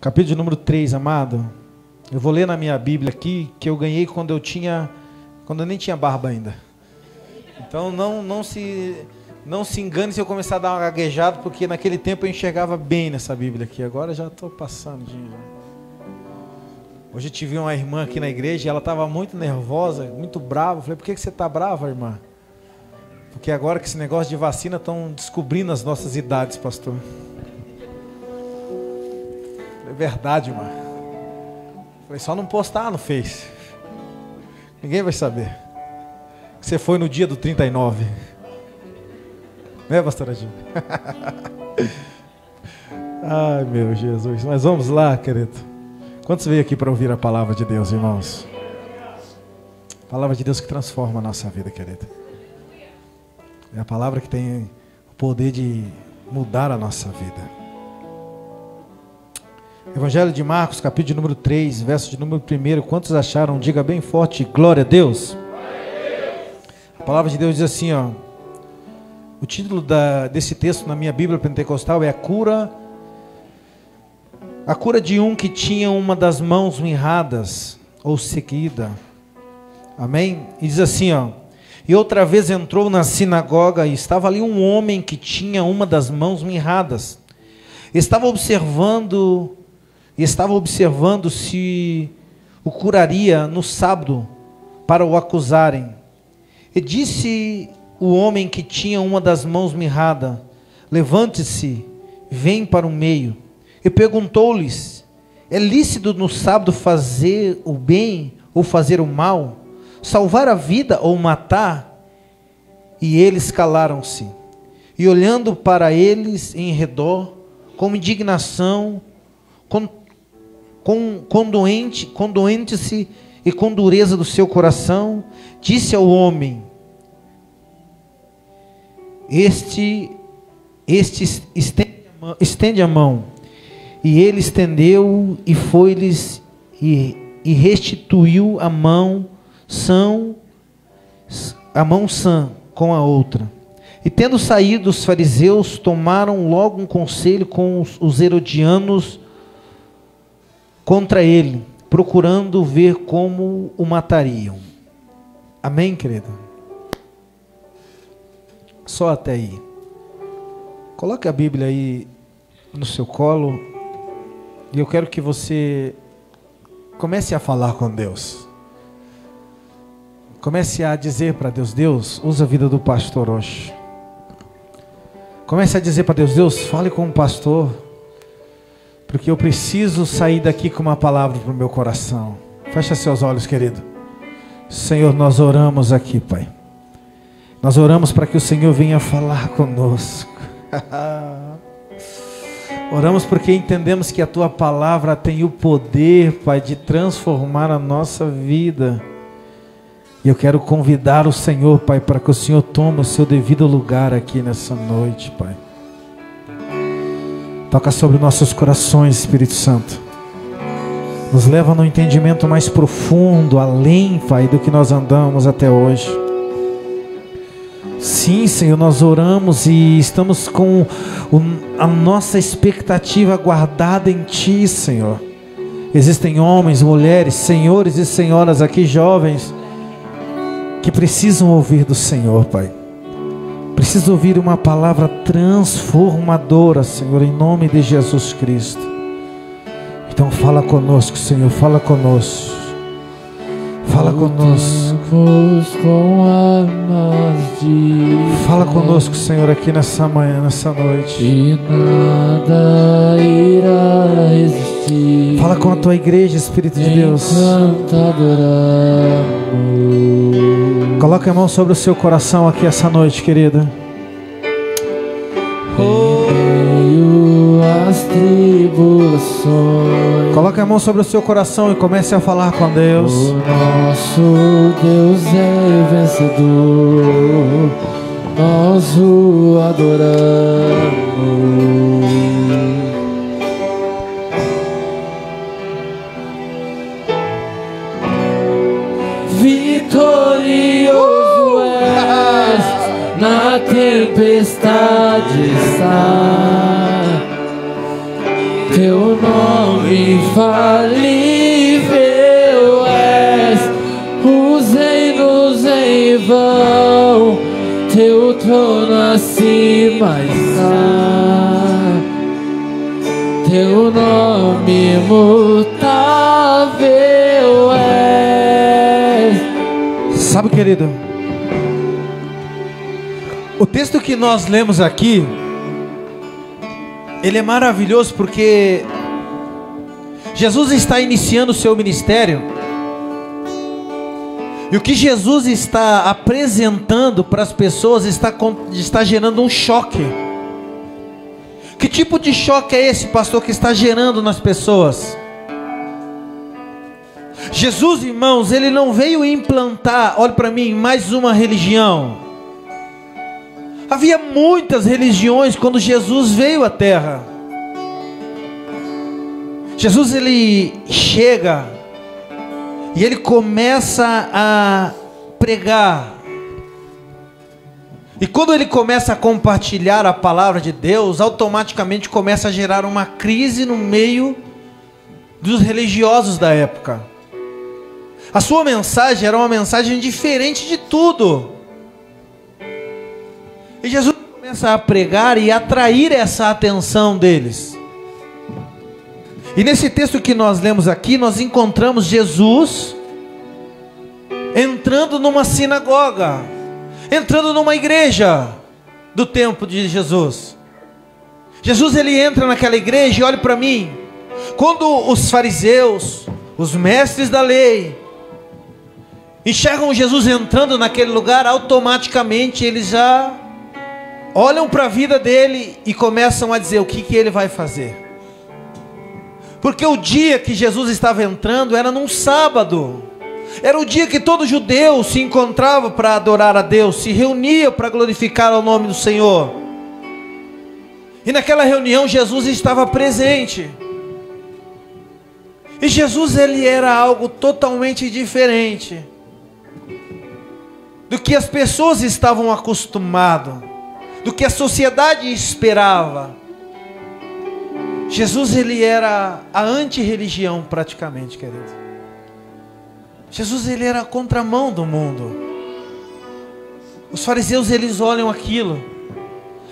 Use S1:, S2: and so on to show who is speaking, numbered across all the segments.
S1: Capítulo de número 3, amado. Eu vou ler na minha Bíblia aqui, que eu ganhei quando eu nem tinha barba ainda. Então não se engane se eu começar a dar uma gaguejada, porque naquele tempo eu enxergava bem nessa Bíblia aqui. Agora já estou passando. Hoje eu tive uma irmã aqui na igreja e ela estava muito nervosa, muito brava. Eu falei, por que você está brava, irmã? Porque agora que esse negócio de vacina estão descobrindo as nossas idades, pastor. É verdade, irmã. Falei, só não postar no Face. Ninguém vai saber. Você foi no dia do 39. Né, pastora Gina? Ai, meu Jesus. Mas vamos lá, querido. Quantos veio aqui para ouvir a palavra de Deus, irmãos? A palavra de Deus que transforma a nossa vida, querido. É a palavra que tem o poder de mudar a nossa vida. Evangelho de Marcos, capítulo de número 3, verso de número 1. Quantos acharam? Diga bem forte, glória a Deus. A palavra de Deus diz assim, ó. O título desse texto na minha Bíblia Pentecostal é a cura de um que tinha uma das mãos mirradas ou seguida. Amém? E diz assim, ó. E outra vez entrou na sinagoga e estava ali um homem que tinha uma das mãos mirradas. Estava observando se o curaria no sábado para o acusarem. E disse o homem que tinha uma das mãos mirrada: levante-se, vem para o meio. E perguntou-lhes: é lícito no sábado fazer o bem ou fazer o mal? Salvar a vida ou matar? E eles calaram-se. E olhando para eles em redor, com indignação, condoente-se e com dureza do seu coração, disse ao homem: Este estende a mão. E ele estendeu e foi-lhes e restituiu a mão sã com a outra. E tendo saído, os fariseus tomaram logo um conselho com os herodianos contra ele, procurando ver como o matariam. Amém, querido? Só até aí. Coloque a Bíblia aí no seu colo. E eu quero que você comece a falar com Deus. Comece a dizer para Deus: Deus, usa a vida do pastor hoje. Comece a dizer para Deus: Deus, fale com o pastor, porque eu preciso sair daqui com uma palavra para o meu coração. Fecha seus olhos, querido. Senhor, nós oramos aqui, Pai. Nós oramos para que o Senhor venha falar conosco. Oramos porque entendemos que a Tua palavra tem o poder, Pai, de transformar a nossa vida. E eu quero convidar o Senhor, Pai, para que o Senhor tome o seu devido lugar aqui nessa noite, Pai. Toca sobre nossos corações, Espírito Santo. Nos leva no entendimento mais profundo, além, Pai, do que nós andamos até hoje. Sim, Senhor, nós oramos e estamos com a nossa expectativa guardada em Ti, Senhor. Existem homens, mulheres, senhores e senhoras aqui, jovens, que precisam ouvir do Senhor, Pai. Precisam ouvir uma palavra transformadora, Senhor, em nome de Jesus Cristo. Então fala conosco, Senhor, fala conosco. Fala conosco. Fala conosco, Senhor, aqui nessa manhã, nessa noite.
S2: E nada irá resistir.
S1: Fala com a tua igreja, Espírito de Deus. Coloca a mão sobre o seu coração aqui essa noite, querida.
S2: As tribulações.
S1: Coloque a mão sobre o seu coração e comece a falar com Deus.
S2: O nosso Deus é vencedor, nós o adoramos. Vitorioso és, na tempestade está. Teu nome infalível és, os reinos em vão, teu trono acima está, teu nome imutável és.
S1: Sabe, querido, o texto que nós lemos aqui, ele é maravilhoso porque Jesus está iniciando o seu ministério, e o que Jesus está apresentando para as pessoas está gerando um choque. Que tipo de choque é esse, pastor, que está gerando nas pessoas? Jesus, irmãos, ele não veio implantar, olhe para mim, mais uma religião. Havia muitas religiões quando Jesus veio à terra. Jesus, ele chega e ele começa a pregar. E quando ele começa a compartilhar a palavra de Deus, automaticamente começa a gerar uma crise no meio dos religiosos da época. A sua mensagem era uma mensagem diferente de tudo. E Jesus começa a pregar e atrair essa atenção deles. E nesse texto que nós lemos aqui, nós encontramos Jesus entrando numa sinagoga, entrando numa igreja do tempo de Jesus. Jesus, ele entra naquela igreja e olha para mim, quando os fariseus, os mestres da lei, enxergam Jesus entrando naquele lugar, automaticamente eles já olham para a vida dele e começam a dizer o que ele vai fazer. Porque o dia que Jesus estava entrando era num sábado. Era o dia que todo judeu se encontrava para adorar a Deus, se reunia para glorificar o nome do Senhor. E naquela reunião Jesus estava presente. E Jesus, ele era algo totalmente diferente do que as pessoas estavam acostumadas, do que a sociedade esperava. Jesus, ele era a anti-religião praticamente, querido. Jesus, ele era a contramão do mundo. Os fariseus, eles olham aquilo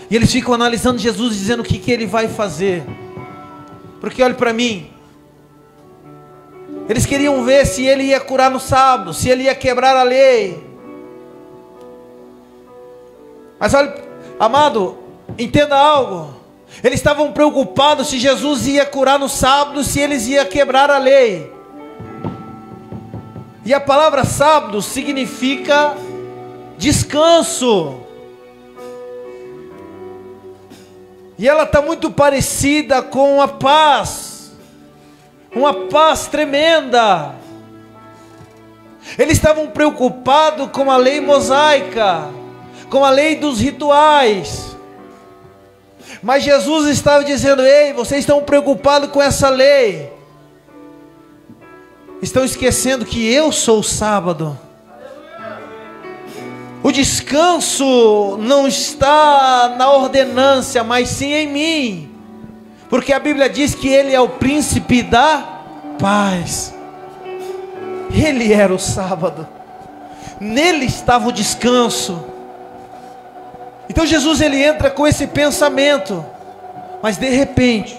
S1: e eles ficam analisando Jesus, dizendo o que ele vai fazer. Porque olhe para mim, eles queriam ver se ele ia curar no sábado, se ele ia quebrar a lei. Mas olha, amado, entenda algo. Eles estavam preocupados se Jesus ia curar no sábado, se eles iam quebrar a lei. E a palavra sábado significa descanso. E ela está muito parecida com a paz. Uma paz tremenda. Eles estavam preocupados com a lei mosaica, com a lei dos rituais. Mas Jesus estava dizendo: ei, vocês estão preocupados com essa lei, estão esquecendo que eu sou o sábado. O descanso não está na ordenância, mas sim em mim. Porque a Bíblia diz que Ele é o príncipe da paz. Ele era o sábado. Nele estava o descanso. Então Jesus, ele entra com esse pensamento. Mas de repente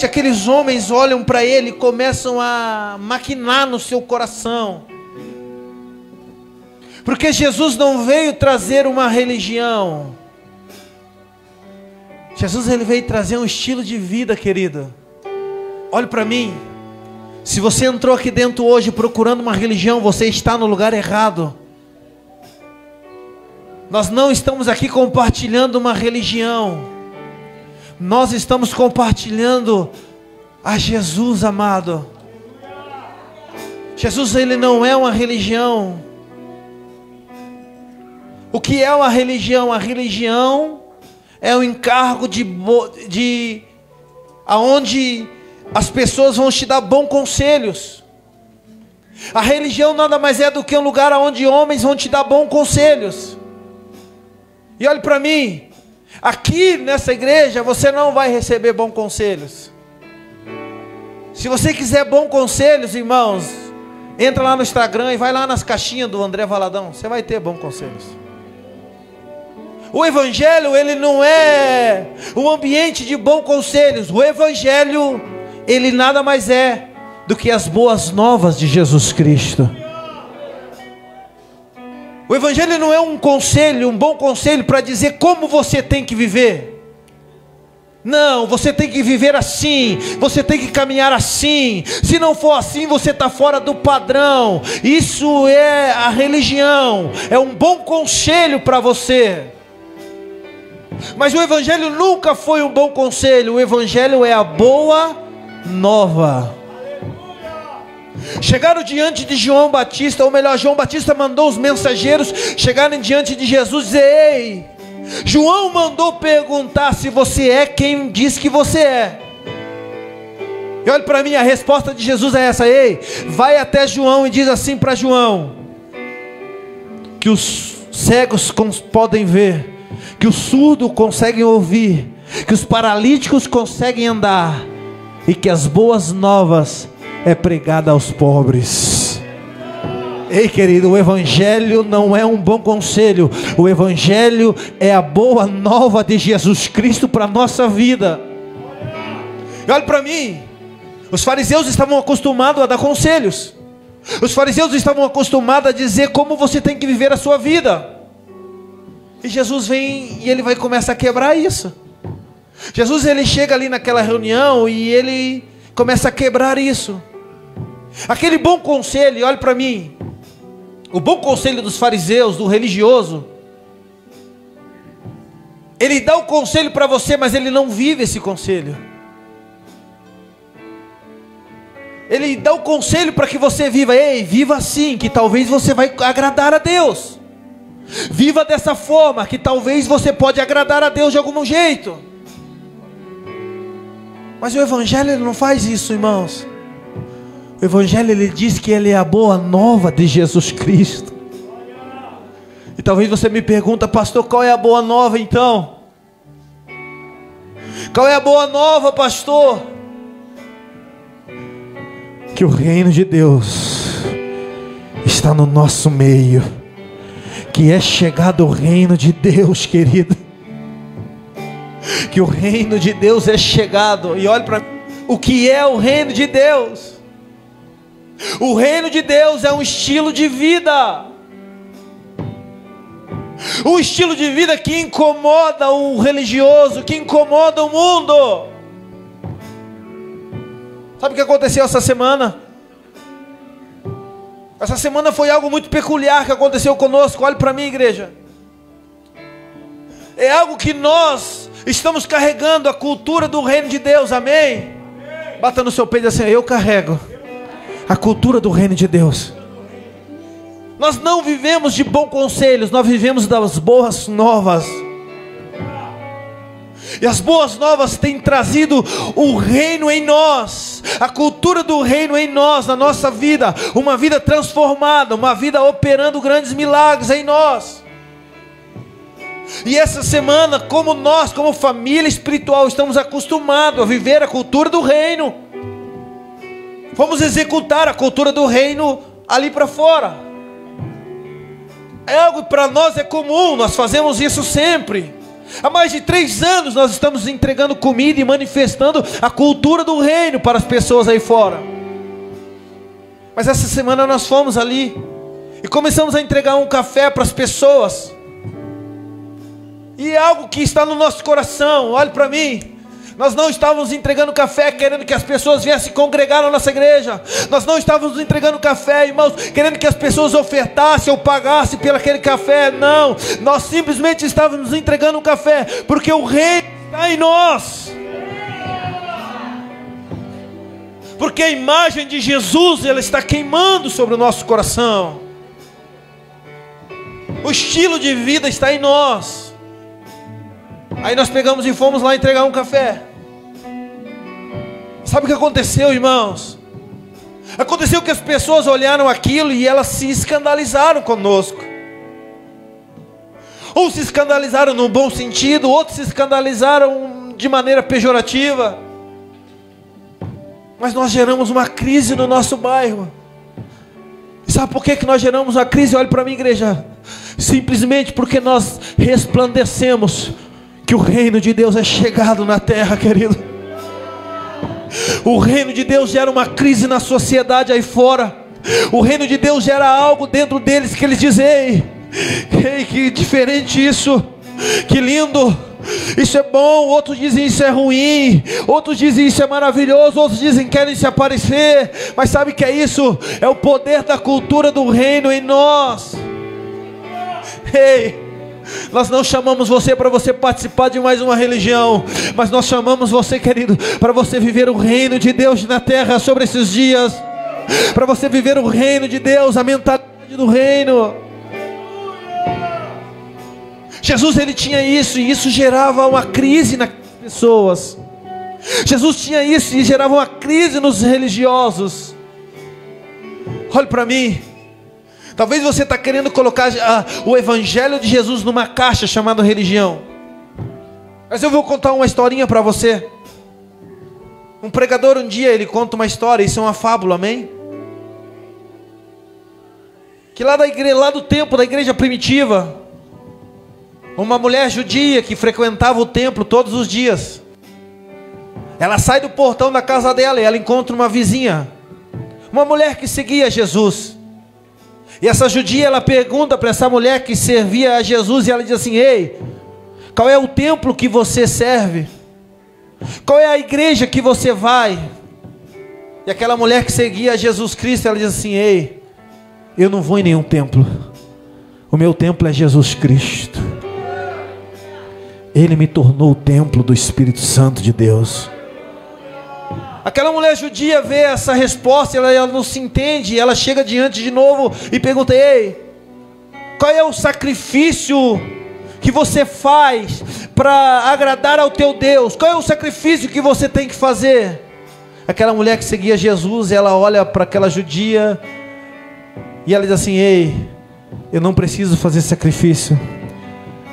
S1: aqueles homens olham para ele e começam a maquinar no seu coração. Porque Jesus não veio trazer uma religião. Jesus, ele veio trazer um estilo de vida, querido. Olhe para mim. Se você entrou aqui dentro hoje procurando uma religião, você está no lugar errado. Nós não estamos aqui compartilhando uma religião. Nós estamos compartilhando a Jesus, amado. Jesus, ele não é uma religião. O que é uma religião? A religião é um encargo aonde as pessoas vão te dar bons conselhos. A religião nada mais é do que um lugar onde homens vão te dar bons conselhos. E olhe para mim, Aqui nessa igreja você não vai receber bons conselhos. Se você quiser bons conselhos, irmãos, entra lá no Instagram e vai lá nas caixinhas do André Valadão. Você vai ter bons conselhos. O Evangelho, ele não é um ambiente de bons conselhos. O Evangelho, ele nada mais é do que as boas novas de Jesus Cristo. O Evangelho não é um conselho, um bom conselho para dizer como você tem que viver. Não, você tem que viver assim, você tem que caminhar assim. Se não for assim, você está fora do padrão. Isso é a religião, é um bom conselho para você. Mas o Evangelho nunca foi um bom conselho. O Evangelho é a boa nova. Chegaram diante de João Batista, ou melhor, João Batista mandou os mensageiros chegarem diante de Jesus e dizer: ei, João mandou perguntar se você é quem diz que você é. E olha para mim, a resposta de Jesus é essa: ei, vai até João e diz assim para João, que os cegos podem ver, que os surdos conseguem ouvir, que os paralíticos conseguem andar, e que as boas novas é pregada aos pobres. Ei, querido, o Evangelho não é um bom conselho. O Evangelho é a boa nova de Jesus Cristo para a nossa vida. E olha para mim, os fariseus estavam acostumados a dar conselhos. Os fariseus estavam acostumados a dizer como você tem que viver a sua vida. E Jesus vem e ele vai começar a quebrar isso. Jesus, ele chega ali naquela reunião e ele começa a quebrar isso. Aquele bom conselho, olha para mim, o bom conselho dos fariseus, do religioso, ele dá o conselho para você, mas ele não vive esse conselho. Ele dá o conselho para que você viva. Ei, viva assim, que talvez você vai agradar a Deus. Viva dessa forma, que talvez você pode agradar a Deus de algum jeito. Mas o Evangelho ele não faz isso, irmãos. O Evangelho ele diz que ele é a boa nova de Jesus Cristo. E talvez você me pergunta: pastor, qual é a boa nova então? Qual é a boa nova, pastor? Que o reino de Deus está no nosso meio. Que é chegado o reino de Deus, querido. Que o reino de Deus é chegado. E olha para mim, o que é o reino de Deus? O reino de Deus é um estilo de vida. Um estilo de vida que incomoda o religioso, que incomoda o mundo. Sabe o que aconteceu essa semana? Essa semana foi algo muito peculiar que aconteceu conosco. Olhe para mim, igreja. É algo que nós estamos carregando, a cultura do reino de Deus, amém? Bata no seu peito assim: eu carrego a cultura do reino de Deus. Nós não vivemos de bons conselhos, nós vivemos das boas novas. E as boas novas têm trazido o reino em nós, a cultura do reino em nós, na nossa vida, uma vida transformada, uma vida operando grandes milagres em nós. E essa semana, como nós, como família espiritual, estamos acostumados a viver a cultura do reino, vamos executar a cultura do reino ali para fora. É algo que para nós é comum, nós fazemos isso sempre. Há mais de 3 anos nós estamos entregando comida e manifestando a cultura do reino para as pessoas aí fora. Mas essa semana nós fomos ali e começamos a entregar um café para as pessoas. E é algo que está no nosso coração. Olhe para mim. Nós não estávamos entregando café querendo que as pessoas viessem congregar na nossa igreja. Nós não estávamos entregando café, irmãos, querendo que as pessoas ofertassem ou pagassem pelo aquele café. Não, nós simplesmente estávamos entregando um café porque o reino está em nós. Porque a imagem de Jesus, ela está queimando sobre o nosso coração. O estilo de vida está em nós. Aí nós pegamos e fomos lá entregar um café. Sabe o que aconteceu, irmãos? Aconteceu que as pessoas olharam aquilo e elas se escandalizaram conosco. Uns se escandalizaram no bom sentido, outros se escandalizaram de maneira pejorativa. Mas nós geramos uma crise no nosso bairro. E sabe por que nós geramos uma crise? Olhe para mim, igreja. Simplesmente porque nós resplandecemos que o reino de Deus é chegado na terra, querido. O reino de Deus gera uma crise na sociedade aí fora. O reino de Deus gera algo dentro deles que eles dizem: ei, que diferente isso, que lindo, isso é bom. Outros dizem isso é ruim, outros dizem isso é maravilhoso, outros dizem que querem se aparecer. Mas sabe o que é isso? É o poder da cultura do reino em nós. Ei, nós não chamamos você para você participar de mais uma religião, mas nós chamamos você, querido, para você viver o reino de Deus na terra sobre esses dias, para você viver o reino de Deus, a mentalidade do reino. Jesus, ele tinha isso, e isso gerava uma crise nas pessoas. Jesus tinha isso e gerava uma crise nos religiosos. Olhe para mim. Talvez você está querendo colocar o evangelho de Jesus numa caixa chamada religião. Mas eu vou contar uma historinha para você. Um pregador um dia, ele conta uma história, isso é uma fábula, amém? Que lá da igreja, lá do templo da igreja primitiva, uma mulher judia que frequentava o templo todos os dias, ela sai do portão da casa dela e ela encontra uma vizinha, uma mulher que seguia Jesus. E essa judia, ela pergunta para essa mulher que servia a Jesus, e ela diz assim: ei, qual é o templo que você serve? Qual é a igreja que você vai? E aquela mulher que seguia a Jesus Cristo, ela diz assim: ei, eu não vou em nenhum templo, o meu templo é Jesus Cristo. Ele me tornou o templo do Espírito Santo de Deus. Aquela mulher judia vê essa resposta, ela não se entende, ela chega diante de novo e pergunta: ei, qual é o sacrifício que você faz para agradar ao teu Deus? Qual é o sacrifício que você tem que fazer? Aquela mulher que seguia Jesus, ela olha para aquela judia e ela diz assim: ei, eu não preciso fazer sacrifício,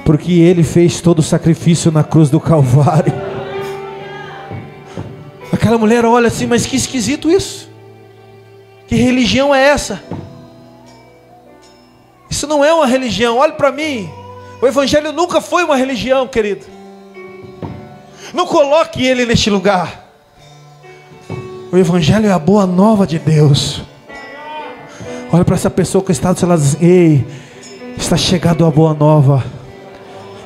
S1: porque Ele fez todo o sacrifício na cruz do Calvário. Aquela mulher olha assim: mas que esquisito isso, que religião é essa? Isso não é uma religião. Olhe para mim, o evangelho nunca foi uma religião, querido. Não coloque ele neste lugar. O evangelho é a boa nova de Deus. Olha para essa pessoa que está do seu lado e diz: ei, está chegando a boa nova.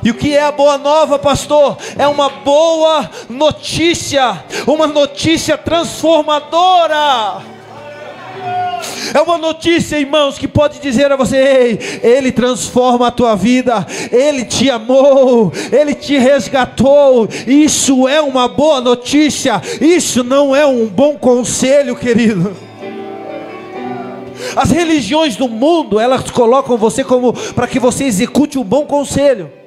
S1: E o que é a boa nova, pastor? É uma boa notícia, uma notícia transformadora. É uma notícia, irmãos, que pode dizer a você: ei, Ele transforma a tua vida, Ele te amou, Ele te resgatou. Isso é uma boa notícia. Isso não é um bom conselho, querido. As religiões do mundo, elas colocam você como para que você execute um bom conselho.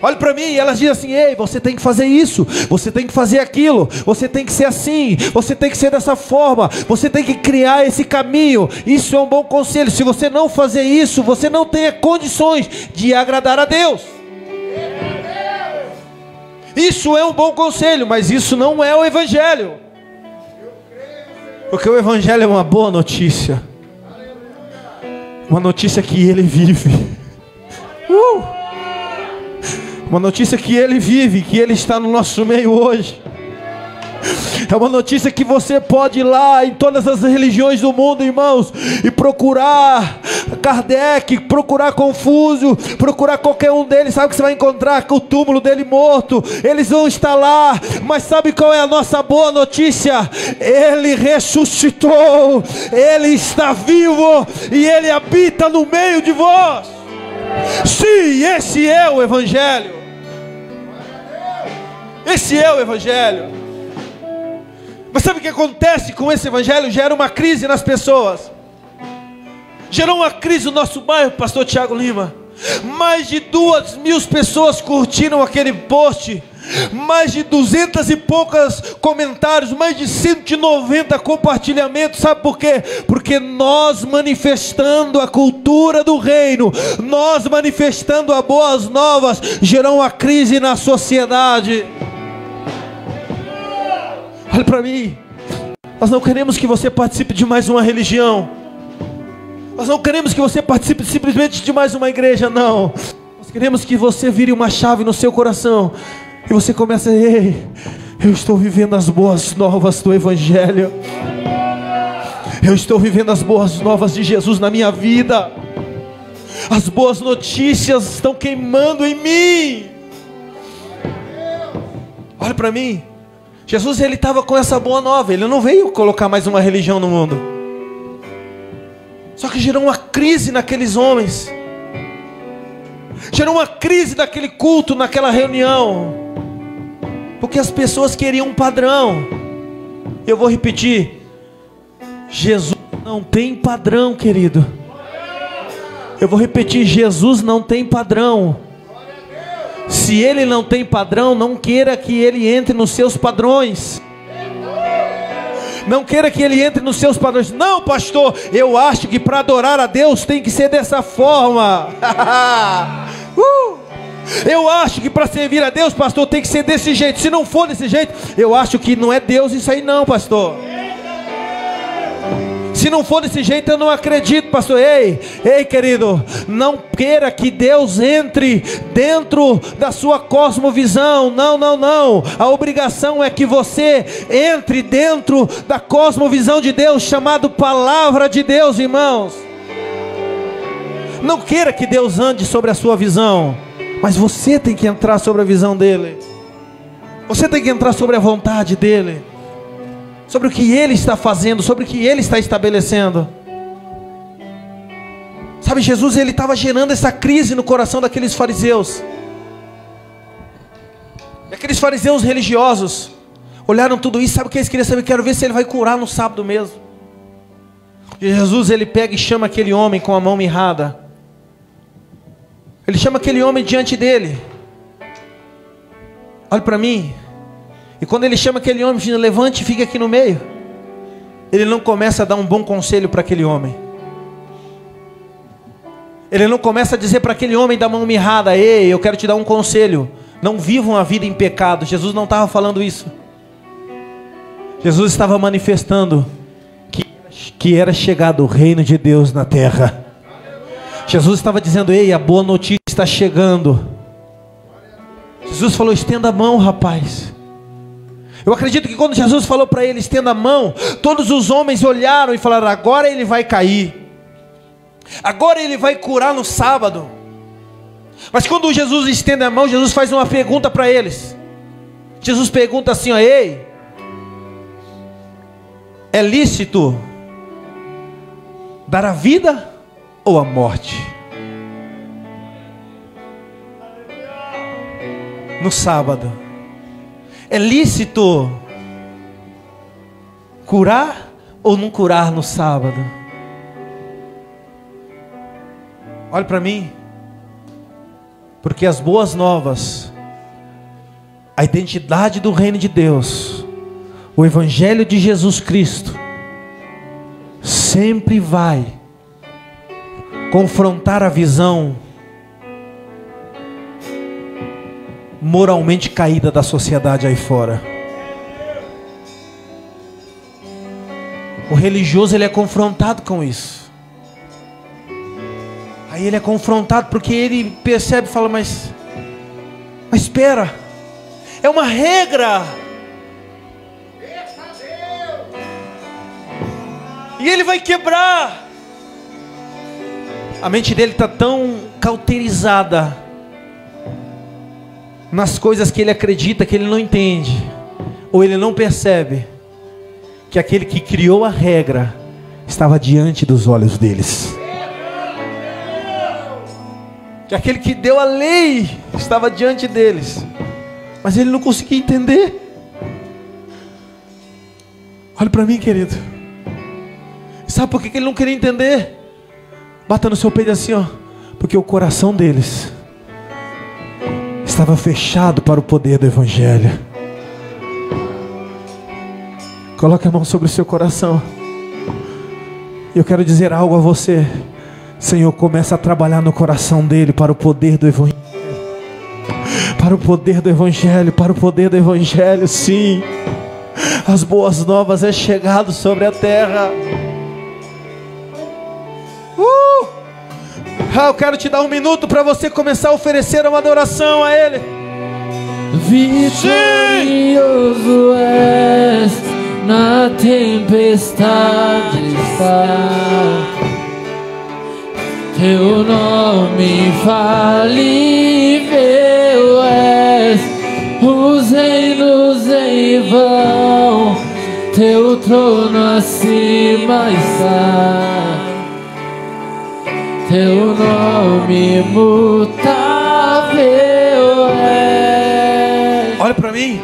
S1: Olhe para mim, e elas dizem assim: ei, você tem que fazer isso, você tem que fazer aquilo, você tem que ser assim, você tem que ser dessa forma, você tem que criar esse caminho. Isso é um bom conselho. Se você não fazer isso, você não tem condições de agradar a Deus. Isso é um bom conselho, mas isso não é o evangelho. Porque o evangelho é uma boa notícia, uma notícia que Ele vive. Uma notícia que Ele vive, que Ele está no nosso meio hoje. É uma notícia que você pode ir lá em todas as religiões do mundo, irmãos, e procurar Kardec, procurar Confúcio, procurar qualquer um deles. Sabe o que você vai encontrar? Com o túmulo dele morto. Eles vão estar lá. Mas sabe qual é a nossa boa notícia? Ele ressuscitou, Ele está vivo e Ele habita no meio de vós. Sim, esse é o evangelho. Esse é o evangelho. Mas sabe o que acontece com esse evangelho? Gera uma crise nas pessoas. Gerou uma crise no nosso bairro, pastor Tiago Lima. Mais de 2.000 pessoas curtiram aquele post mais de 200 e poucos comentários, mais de 190 compartilhamentos. Sabe por quê? Porque nós manifestando a cultura do reino, nós manifestando as boas novas, gerou uma crise na sociedade. Olha para mim, nós não queremos que você participe de mais uma religião, nós não queremos que você participe simplesmente de mais uma igreja, não. Nós queremos que você vire uma chave no seu coração e você comece: ei, eu estou vivendo as boas novas do Evangelho, eu estou vivendo as boas novas de Jesus na minha vida, as boas notícias estão queimando em mim. Olha para mim, Jesus, ele estava com essa boa nova, ele não veio colocar mais uma religião no mundo. Só que gerou uma crise naqueles homens, gerou uma crise naquele culto, naquela reunião, porque as pessoas queriam um padrão. Eu vou repetir: Jesus não tem padrão, querido. Eu vou repetir: Jesus não tem padrão. Se ele não tem padrão, não queira que ele entre nos seus padrões. Não queira que ele entre nos seus padrões. Não, pastor, eu acho que para adorar a Deus tem que ser dessa forma. Eu acho que para servir a Deus, pastor, tem que ser desse jeito. Se não for desse jeito, eu acho que não é Deus isso aí não, pastor. Se não for desse jeito, eu não acredito, pastor. Ei, querido, não queira que Deus entre dentro da sua cosmovisão. Não. A obrigação é que você entre dentro da cosmovisão de Deus, chamado Palavra de Deus, irmãos. Não queira que Deus ande sobre a sua visão, mas você tem que entrar sobre a visão dele. Você tem que entrar sobre a vontade dele, sobre o que ele está fazendo, sobre o que ele está estabelecendo. Sabe, Jesus, ele estava gerando essa crise no coração daqueles fariseus. E aqueles fariseus religiosos olharam tudo isso. Sabe o que eles queriam saber? Quero ver se ele vai curar no sábado mesmo. E Jesus, ele pega e chama aquele homem com a mão mirrada. Ele chama aquele homem diante dele. Olha para mim. E quando ele chama aquele homem, dizendo: levante e fique aqui no meio, ele não começa a dar um bom conselho para aquele homem. Ele não começa a dizer para aquele homem da mão mirrada: ei, eu quero te dar um conselho, não vivam a vida em pecado. Jesus não estava falando isso. Jesus estava manifestando que era chegado o reino de Deus na terra. Jesus estava dizendo: ei, a boa notícia está chegando. Jesus falou: estenda a mão, rapaz. Eu acredito que quando Jesus falou para ele: estenda a mão, todos os homens olharam e falaram: agora ele vai cair, agora ele vai curar no sábado. Mas quando Jesus estende a mão, Jesus faz uma pergunta para eles. Jesus pergunta assim: ó, ei, é lícito dar a vida ou a morte no sábado? É lícito curar ou não curar no sábado? Olha para mim, porque as boas novas, a identidade do reino de Deus, o Evangelho de Jesus Cristo, sempre vai confrontar a visão moralmente caída da sociedade aí fora. O religioso, ele é confrontado com isso. Aí ele é confrontado porque ele percebe e fala: mas espera, é uma regra. E ele vai quebrar. A mente dele está tão cauterizada nas coisas que ele acredita, que ele não entende, ou ele não percebe que aquele que criou a regra estava diante dos olhos deles, que aquele que deu a lei estava diante deles, mas ele não conseguia entender. Olha para mim, querido. Sabe por que ele não queria entender? Bata no seu peito assim, ó: porque o coração deles estava fechado para o poder do Evangelho. Coloque a mão sobre o seu coração. Eu quero dizer algo a você. Senhor, começa a trabalhar no coração dele para o poder do Evangelho. Para o poder do Evangelho, para o poder do Evangelho, sim. As boas novas é chegado sobre a terra. Eu quero te dar um minuto para você começar a oferecer uma adoração a Ele.
S2: Vitorioso és, na tempestade está. Teu nome infalível és, os reinos em vão, teu trono acima está. Teu nome imutável é.
S1: Olha para mim.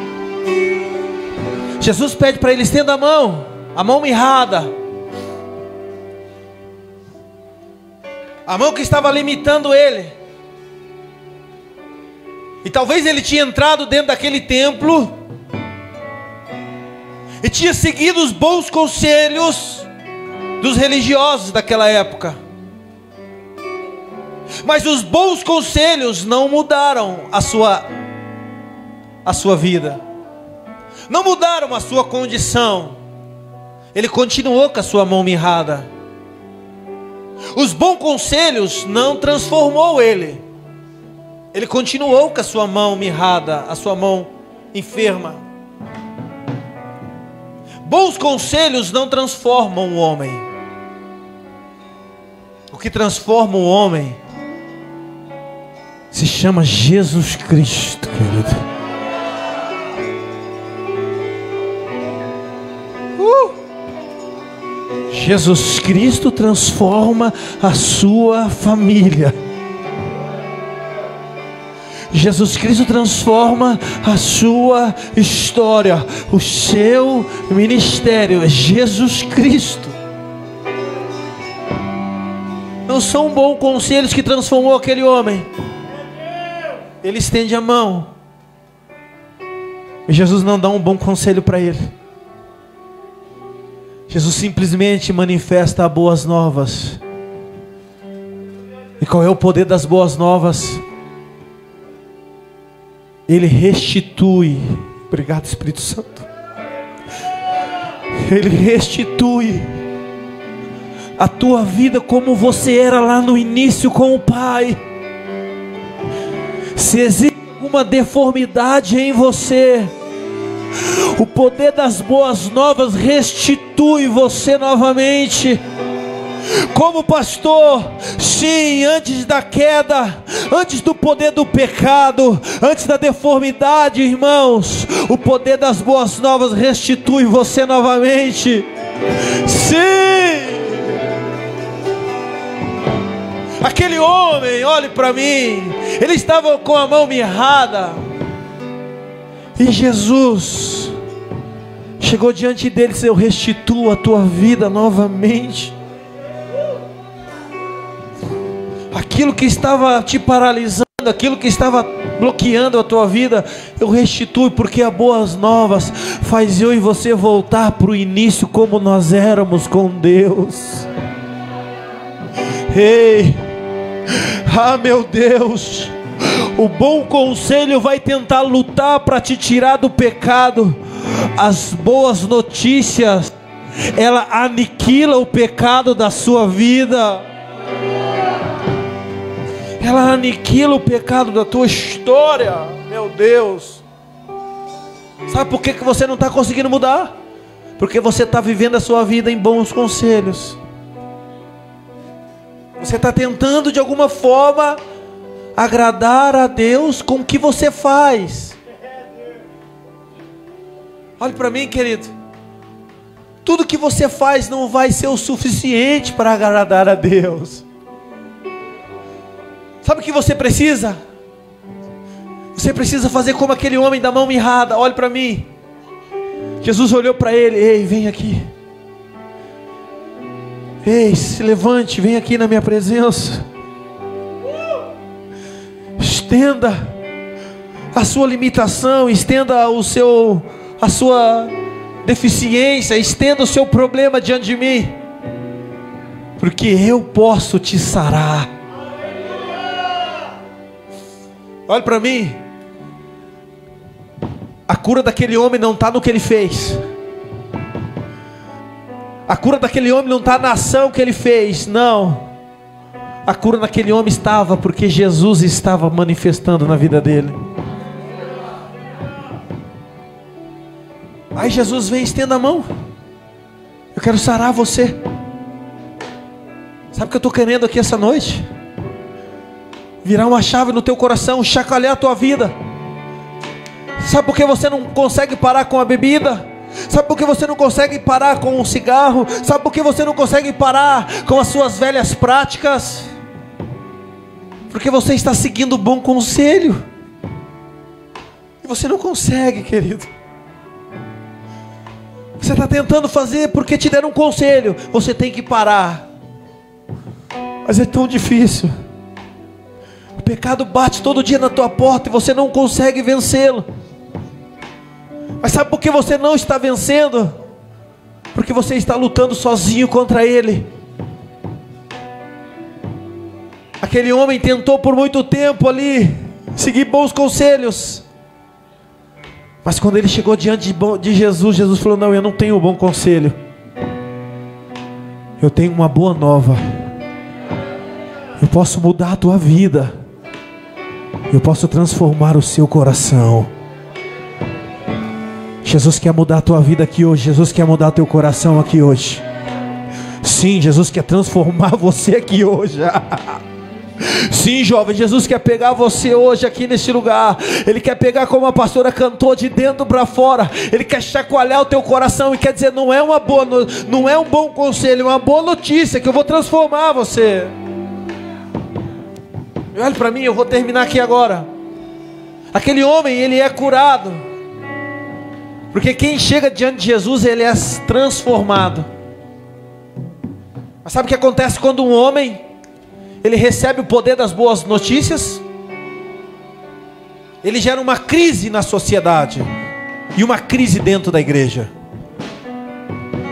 S1: Jesus pede para ele: estenda a mão mirrada. A mão que estava limitando ele. E talvez ele tinha entrado dentro daquele templo e tinha seguido os bons conselhos dos religiosos daquela época. Mas os bons conselhos não mudaram a sua vida, não mudaram a sua condição. Ele continuou com a sua mão mirrada. Os bons conselhos não transformou ele. Ele continuou com a sua mão mirrada, a sua mão enferma. Bons conselhos não transformam o homem. O que transforma o homem se chama Jesus Cristo, querido. Jesus Cristo transforma a sua família. Jesus Cristo transforma a sua história, o seu ministério. É Jesus Cristo. Não são bons conselhos que transformou aquele homem. Ele estende a mão e Jesus não dá um bom conselho para ele. Jesus simplesmente manifesta as boas novas. E qual é o poder das boas novas? Ele restitui. Obrigado, Espírito Santo. Ele restitui a tua vida como você era lá no início com o Pai. Se existe alguma deformidade em você, o poder das boas novas restitui você novamente. Como pastor, sim, antes da queda, antes do poder do pecado, antes da deformidade, irmãos, o poder das boas novas restitui você novamente. Sim. Aquele homem, olhe para mim, ele estava com a mão mirrada, e Jesus chegou diante dele e disse: eu restituo a tua vida novamente. Aquilo que estava te paralisando, aquilo que estava bloqueando a tua vida, eu restituo, porque a boas novas faz eu e você voltar para o início como nós éramos com Deus. Ei, meu Deus, o bom conselho vai tentar lutar para te tirar do pecado. As boas notícias, ela aniquila o pecado da sua vida. Ela aniquila o pecado da tua história. Meu Deus. Sabe por que você não está conseguindo mudar? Porque você está vivendo a sua vida em bons conselhos. Você está tentando de alguma forma agradar a Deus com o que você faz. Olhe para mim, querido. Tudo que você faz não vai ser o suficiente para agradar a Deus. Sabe o que você precisa? Você precisa fazer como aquele homem da mão mirrada. Olhe para mim. Jesus olhou para ele: ei, vem aqui. Ei, se levante, vem aqui na minha presença. Estenda a sua limitação, estenda a sua deficiência, estenda o seu problema diante de mim, porque eu posso te sarar. Olha para mim, a cura daquele homem não está no que ele fez, a cura daquele homem não está na ação que ele fez, não. A cura daquele homem estava porque Jesus estava manifestando na vida dele. Aí Jesus vem, estenda a mão, eu quero sarar você. Sabe o que eu estou querendo aqui essa noite? Virar uma chave no teu coração, chacoalhar a tua vida. Sabe por que você não consegue parar com a bebida? Sabe por que você não consegue parar com o cigarro? Sabe por que você não consegue parar com as suas velhas práticas? Porque você está seguindo o bom conselho, e você não consegue, querido. Você está tentando fazer porque te deram um conselho, você tem que parar, mas é tão difícil. O pecado bate todo dia na tua porta e você não consegue vencê-lo. Mas sabe por que você não está vencendo? Porque você está lutando sozinho contra ele. Aquele homem tentou por muito tempo ali seguir bons conselhos, mas quando ele chegou diante de Jesus, Jesus falou: não, eu não tenho um bom conselho, eu tenho uma boa nova. Eu posso mudar a tua vida, eu posso transformar o seu coração. Jesus quer mudar a tua vida aqui hoje. Jesus quer mudar teu coração aqui hoje. Sim, Jesus quer transformar você aqui hoje. Sim, jovem, Jesus quer pegar você hoje aqui nesse lugar. Ele quer pegar, como a pastora cantou, de dentro para fora. Ele quer chacoalhar o teu coração e quer dizer: não é não é um bom conselho, é uma boa notícia, que eu vou transformar você. Olha para mim, eu vou terminar aqui agora. Aquele homem, ele é curado, porque quem chega diante de Jesus, ele é transformado. Mas sabe o que acontece quando um homem, ele recebe o poder das boas notícias? Ele gera uma crise na sociedade e uma crise dentro da igreja.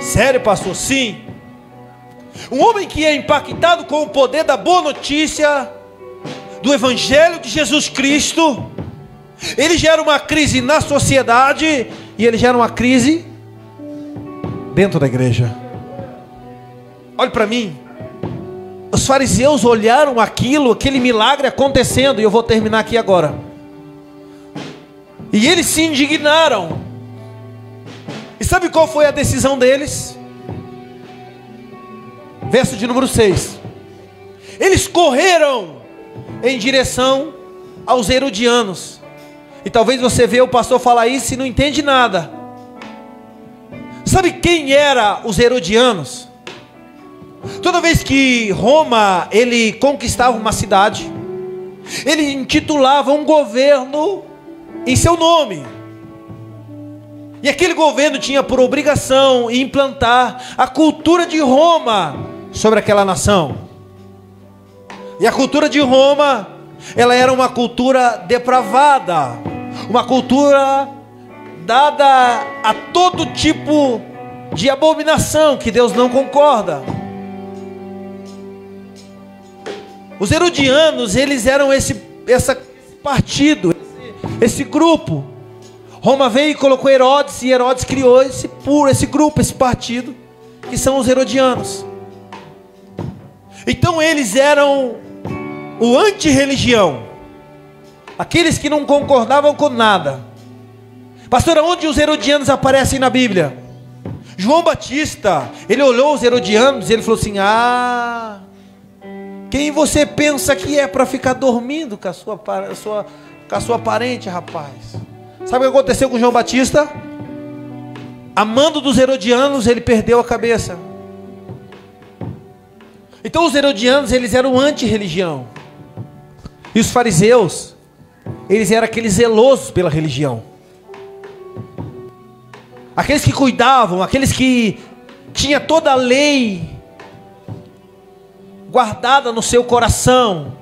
S1: Sério, pastor? Sim. Um homem que é impactado com o poder da boa notícia, do Evangelho de Jesus Cristo, ele gera uma crise na sociedade e ele gera uma crise dentro da igreja. Olhe para mim. Os fariseus olharam aquele milagre acontecendo, e eu vou terminar aqui agora. E eles se indignaram. E sabe qual foi a decisão deles? Verso de número 6. Eles correram em direção aos herodianos. E talvez você vê o pastor falar isso e não entende nada. Sabe quem eram os herodianos? Toda vez que Roma, ele conquistava uma cidade, ele intitulava um governo em seu nome. E aquele governo tinha por obrigação implantar a cultura de Roma sobre aquela nação. E a cultura de Roma, ela era uma cultura depravada, uma cultura dada a todo tipo de abominação que Deus não concorda. Os herodianos, eles eram esse partido, esse grupo. Roma veio e colocou Herodes, e Herodes criou esse grupo, esse partido, que são os herodianos. Então eles eram o anti-religião, aqueles que não concordavam com nada. Pastor, onde os herodianos aparecem na Bíblia? João Batista, ele olhou os herodianos e ele falou assim: quem você pensa que é para ficar dormindo com a sua parente, rapaz? Sabe o que aconteceu com João Batista? Amando dos herodianos, ele perdeu a cabeça. Então os herodianos, eles eram anti-religião. E os fariseus, eles eram aqueles zelosos pela religião. Aqueles que cuidavam, aqueles que tinham toda a lei guardada no seu coração.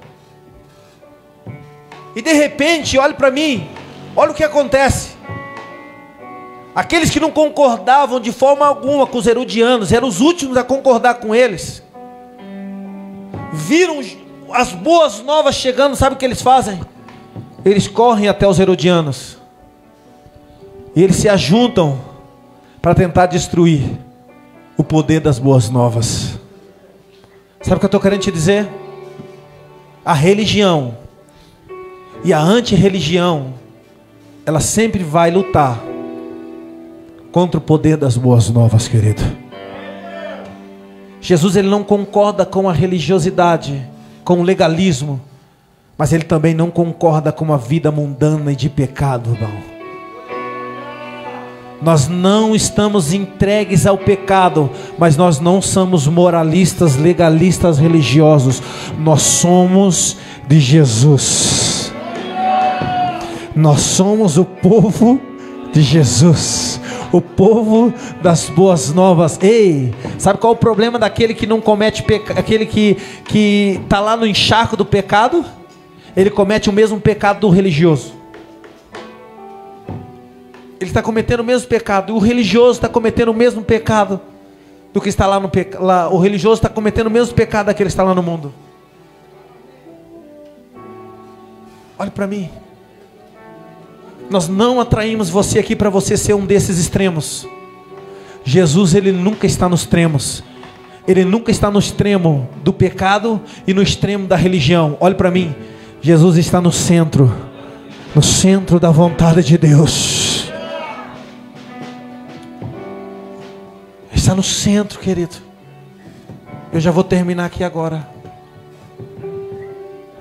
S1: E de repente, olhe para mim, Olha o que acontece. Aqueles que não concordavam de forma alguma com os herodianos, eram os últimos a concordar com eles, viram as boas novas chegando, sabe o que eles fazem? Eles correm até os herodianos, e eles se ajuntam para tentar destruir o poder das boas novas. Sabe o que eu estou querendo te dizer? A religião e a antirreligião, ela sempre vai lutar contra o poder das boas novas, querido. Jesus, ele não concorda com a religiosidade, com o legalismo, mas ele também não concorda com a vida mundana e de pecado, irmão. Nós não estamos entregues ao pecado, mas nós não somos moralistas, legalistas, religiosos. Nós somos de Jesus. Nós somos o povo de Jesus, o povo das boas novas. Ei, sabe qual é o problema daquele que não comete pecado, aquele que está lá no encharco do pecado? Ele comete o mesmo pecado do religioso. Ele está cometendo o mesmo pecado. E o religioso está cometendo o mesmo pecado do que está lá no pecado. O religioso está cometendo o mesmo pecado daquele que está lá no mundo. Olhe para mim. Nós não atraímos você aqui para você ser um desses extremos. Jesus, ele nunca está nos extremos. Ele nunca está no extremo do pecado e no extremo da religião. Olhe para mim. Jesus está no centro da vontade de Deus. Está no centro, querido. Eu já vou terminar aqui agora.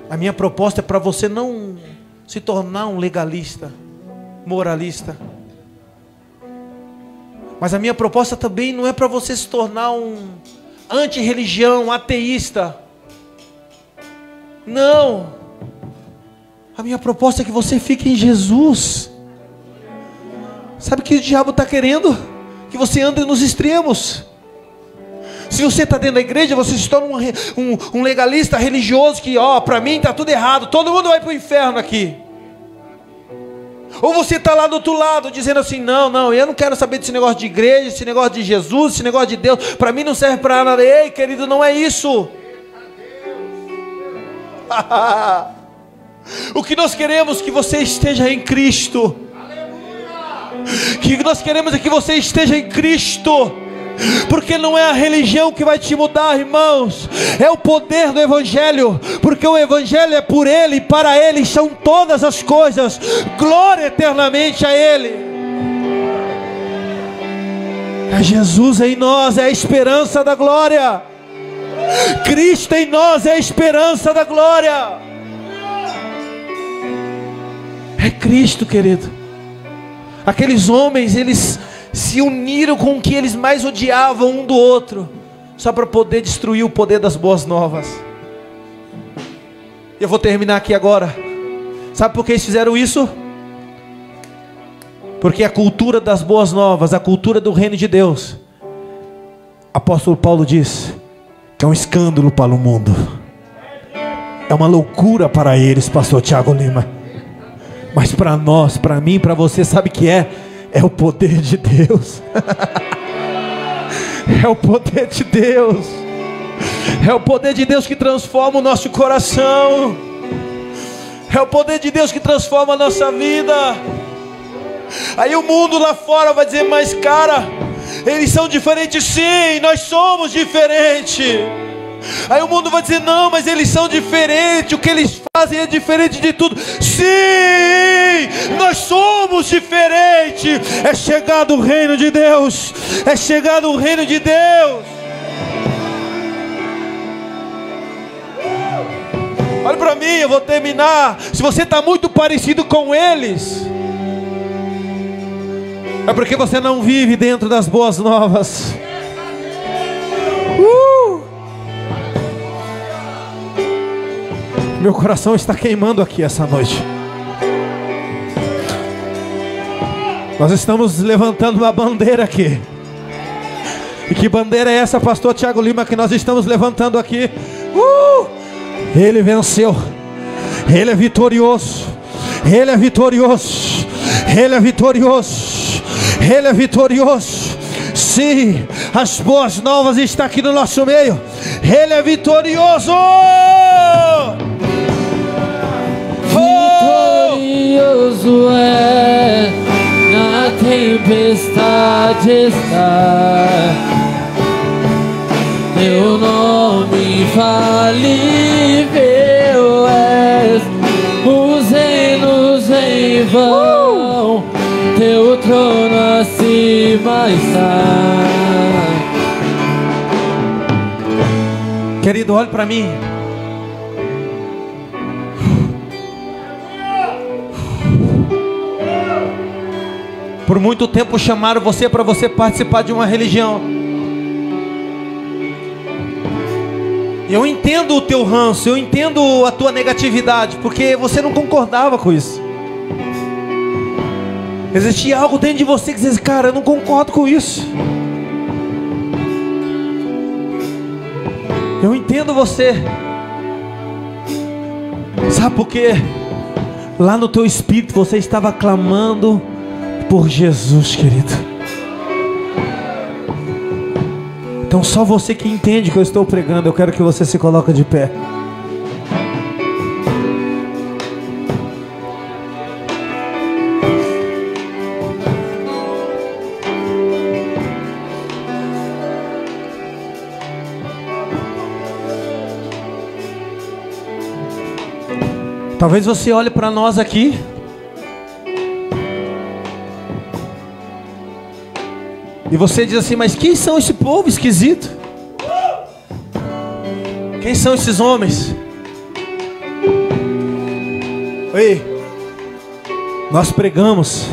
S1: A minha proposta é para você não se tornar um legalista, moralista. Mas a minha proposta também não é para você se tornar um anti-religião, ateísta. Não. A minha proposta é que você fique em Jesus. Sabe o que o diabo está querendo? Que você ande nos extremos. Se você está dentro da igreja, você se torna um legalista religioso que, para mim está tudo errado, todo mundo vai para o inferno aqui. Ou você está lá do outro lado, dizendo assim, não, eu não quero saber desse negócio de igreja, esse negócio de Jesus, esse negócio de Deus, para mim não serve para nada. Ei, querido, não é isso. O que nós queremos é que você esteja em Cristo. O que nós queremos é que você esteja em Cristo. Porque não é a religião que vai te mudar, irmãos. É o poder do Evangelho. Porque o Evangelho é por Ele e para Ele são todas as coisas. Glória eternamente a Ele. É Jesus em nós, é a esperança da glória. Cristo em nós é a esperança da glória. É Cristo, querido. Aqueles homens, eles se uniram com o que eles mais odiavam um do outro, só para poder destruir o poder das boas novas. Eu vou terminar aqui agora. Sabe por que eles fizeram isso? Porque a cultura das boas novas, a cultura do reino de Deus, apóstolo Paulo diz que é um escândalo para o mundo, é uma loucura para eles, pastor Tiago Lima. Mas para nós, para mim, para você, sabe o que é? É o poder de Deus. É o poder de Deus. É o poder de Deus que transforma o nosso coração. É o poder de Deus que transforma a nossa vida. Aí o mundo lá fora vai dizer, mas cara, eles são diferentes. Sim, nós somos diferentes. Aí o mundo vai dizer, não, mas eles são diferentes, o que eles fazem é diferente de tudo. Sim, nós somos diferentes. É chegado o reino de Deus. É chegado o reino de Deus. Olha para mim, eu vou terminar. Se você está muito parecido com eles, é porque você não vive dentro das boas novas. Meu coração está queimando aqui essa noite. Nós estamos levantando uma bandeira aqui. E que bandeira é essa, pastor Tiago Lima, que nós estamos levantando aqui? Ele venceu. Ele é vitorioso. Ele é vitorioso. Ele é vitorioso. Ele é vitorioso. Sim, as boas novas estão aqui no nosso meio. Ele é vitorioso.
S2: Vitorioso é, na tempestade está. Teu nome infalível és. Os reinos em vão, teu trono acima está.
S1: Querido, olhe para mim. Por muito tempo chamaram você para você participar de uma religião. Eu entendo o teu ranço, eu entendo a tua negatividade, porque você não concordava com isso. Existia algo dentro de você que dizia: cara, eu não concordo com isso. Eu entendo você. Sabe por quê? Lá no teu espírito você estava clamando por Jesus, querido. Então só você que entende que eu estou pregando. Eu quero que você se coloque de pé. Talvez você olhe para nós aqui e você diz assim: mas quem são esse povo esquisito? Quem são esses homens? Ei, nós pregamos,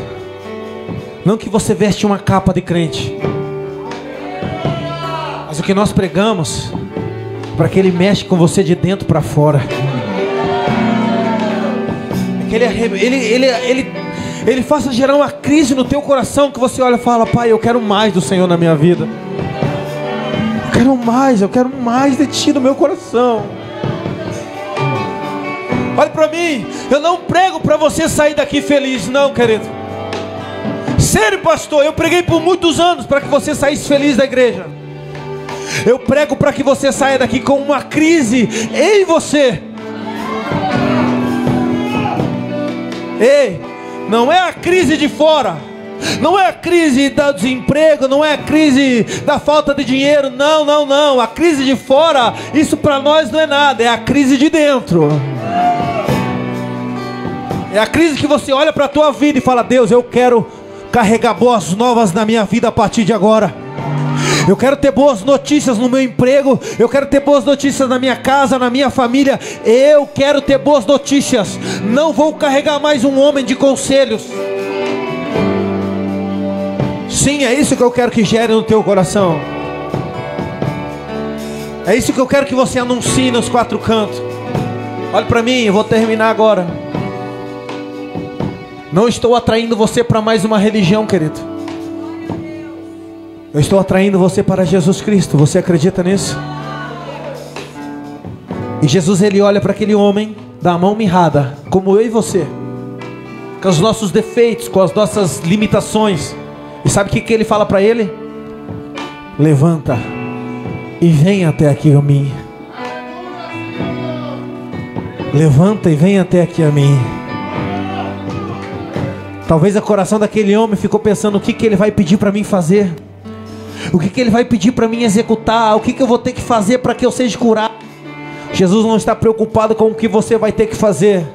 S1: não que você veste uma capa de crente, mas o que nós pregamos para que Ele mexe com você de dentro para fora. Que Ele faça gerar uma crise no teu coração, que você olha e fala: pai, eu quero mais do Senhor na minha vida. Eu quero mais de Ti no meu coração. Olha para mim, eu não prego para você sair daqui feliz, não, querido. Sério, pastor, eu preguei por muitos anos para que você saísse feliz da igreja. Eu prego para que você saia daqui com uma crise em você. Ei, não é a crise de fora, não é a crise do desemprego, não é a crise da falta de dinheiro, não. A crise de fora, isso para nós não é nada, é a crise de dentro. É a crise que você olha para a tua vida e fala: Deus, eu quero carregar boas novas na minha vida a partir de agora. Eu quero ter boas notícias no meu emprego. Eu quero ter boas notícias na minha casa, na minha família. Eu quero ter boas notícias. Não vou carregar mais um homem de conselhos. Sim, é isso que eu quero que gere no teu coração. É isso que eu quero que você anuncie nos quatro cantos. Olha para mim, eu vou terminar agora. Não estou atraindo você para mais uma religião, querido. Eu estou atraindo você para Jesus Cristo. Você acredita nisso? E Jesus, Ele olha para aquele homem da mão mirrada, como eu e você, com os nossos defeitos, com as nossas limitações. E sabe o que Ele fala para ele? Levanta e vem até aqui a mim. Levanta e vem até aqui a mim. Talvez o coração daquele homem ficou pensando: o que Ele vai pedir para mim fazer? O que Ele vai pedir para mim executar? O que eu vou ter que fazer para que eu seja curado? Jesus não está preocupado com o que você vai ter que fazer.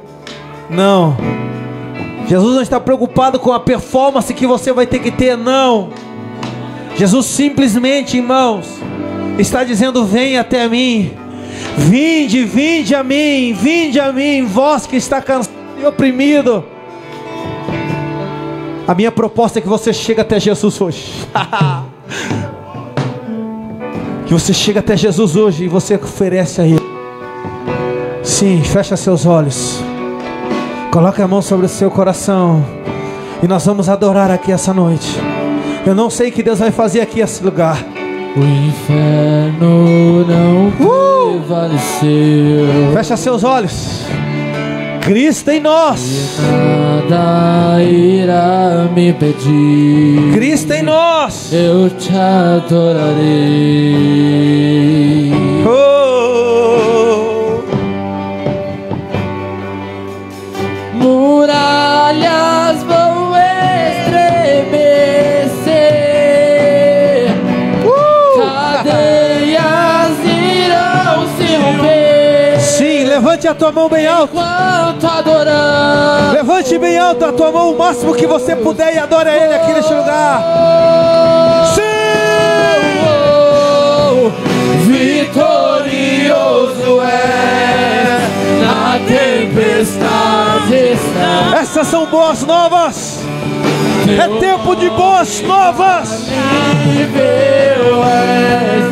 S1: Não. Jesus não está preocupado com a performance que você vai ter que ter. Não. Jesus simplesmente, irmãos, está dizendo: vem até mim. Vinde a mim, vós que está cansado e oprimido. A minha proposta é que você chegue até Jesus hoje. Que você chega até Jesus hoje e você oferece a Ele. Sim, fecha seus olhos. Coloque a mão sobre o seu coração. E nós vamos adorar aqui essa noite. Eu não sei o que Deus vai fazer aqui nesse lugar.
S2: O inferno não prevaleceu.
S1: Fecha seus olhos. Cristo em nós.
S2: Nada irá me impedir.
S1: Cristo em nós.
S2: Eu te adorarei. Muralhas vão estremecer, cadeias irão se romper.
S1: Sim, levante a tua mão bem alto.
S2: Enquanto adoramos,
S1: Levante bem alto a tua mão o máximo que você puder e adore a Ele aqui neste lugar. Sim!
S2: Vitorioso é, na tempestade está.
S1: Essas são boas novas. É tempo de boas novas.
S2: Incrível és,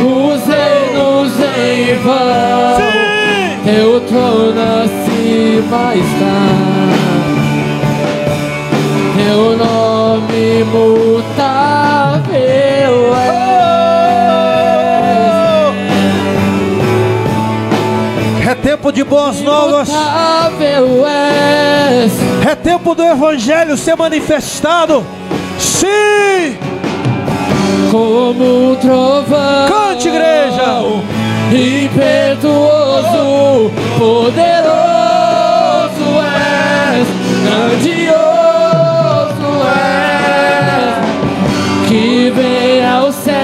S2: os reinos em vão.
S1: Sim!
S2: Teu trono acima está. Teu nome imutável é.
S1: É tempo de boas novas.
S2: Imutável és.
S1: É tempo do Evangelho ser manifestado. Sim!
S2: Como um trovão.
S1: Cante, igreja.
S2: Impetuoso, poderoso és, grandioso és, que vem ao céu,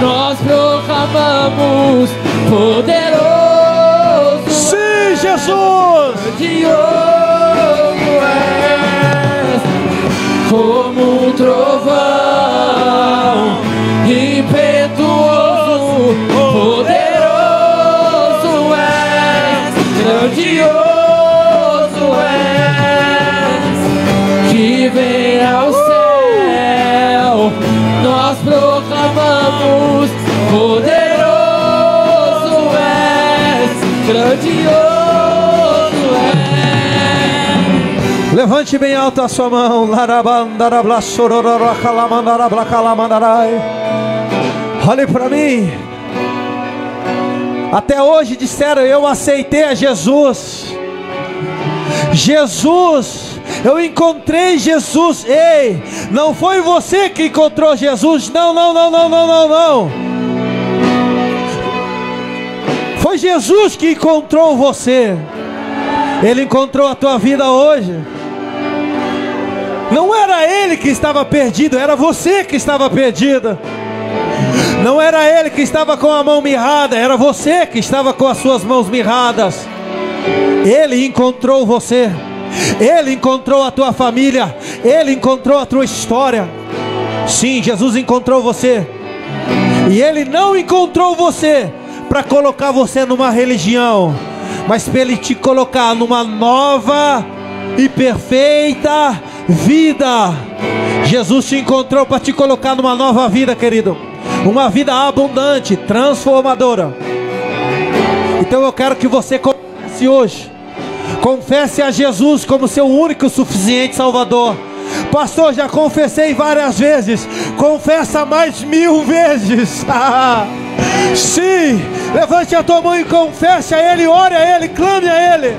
S2: nós proclamamos, poderoso.
S1: Sim, Jesus!
S2: Grandioso és, como um trovão, impetuoso, poderoso és, grandioso és, que vem ao céu, nós proclamamos, poderoso és, grandioso és.
S1: Levante bem alto a sua mão. Olhe para mim. Até hoje disseram: eu aceitei a Jesus. Jesus, eu encontrei Jesus. Ei, não foi você que encontrou Jesus. Não, não, não, não, não, não, não. Foi Jesus que encontrou você. Ele encontrou a tua vida hoje. Não era ele que estava perdido, era você que estava perdida. Não era ele que estava com a mão mirrada, era você que estava com as suas mãos mirradas. Ele encontrou você. Ele encontrou a tua família. Ele encontrou a tua história. Sim, Jesus encontrou você. E Ele não encontrou você para colocar você numa religião, mas para Ele te colocar numa nova e perfeita vida. Jesus te encontrou para te colocar numa nova vida, querido. Uma vida abundante, transformadora. Então eu quero que você confesse hoje. Confesse a Jesus como seu único e suficiente Salvador. Pastor, já confessei várias vezes. Confessa mais 1000 vezes. Sim, levante a tua mão e confesse a Ele, ore a Ele, clame a Ele.